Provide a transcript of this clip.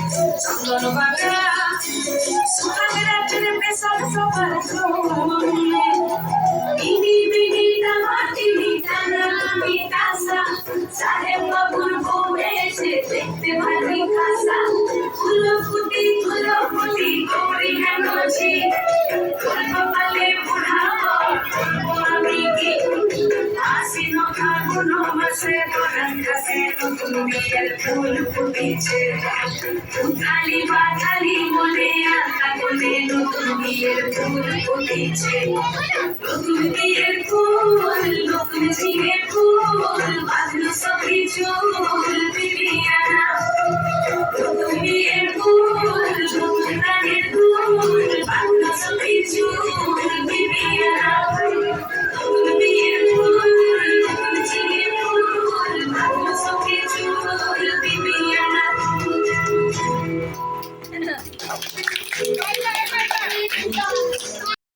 চন্দন বাগা সোনার তেরে পেশাল সবার কোলে বিনি বিনি টামাটি টানা মিটাসা সাহেব বাবুর বউ এসে দেখতে ভারী খাসা ফুলো ফুটি গৌরী হেনছি গল্প পালে বুড়াবো আমি কি আশ্বিন ফাগুন মাসে বরণ কাছে নতুন বিয়ের ফুল ফুটেছে উথালি বাথালি মনে আশা কোলে নতুন বিয়ের ফুল ফুটেছে নতুন বিয়ের ফুল নতুন ঝিঙে ফুল বাঁধলো সবই চুল বিবিয়ানা নতুন বিয়ের ফুল নতুন রাগের ফুল বাঁধলো সবই চুল বিবিয়ানা নতুন বিয়ের ফুল নতুন ঝিঙে ফুল বাঁধলো সবই চুল বিবিয়ানা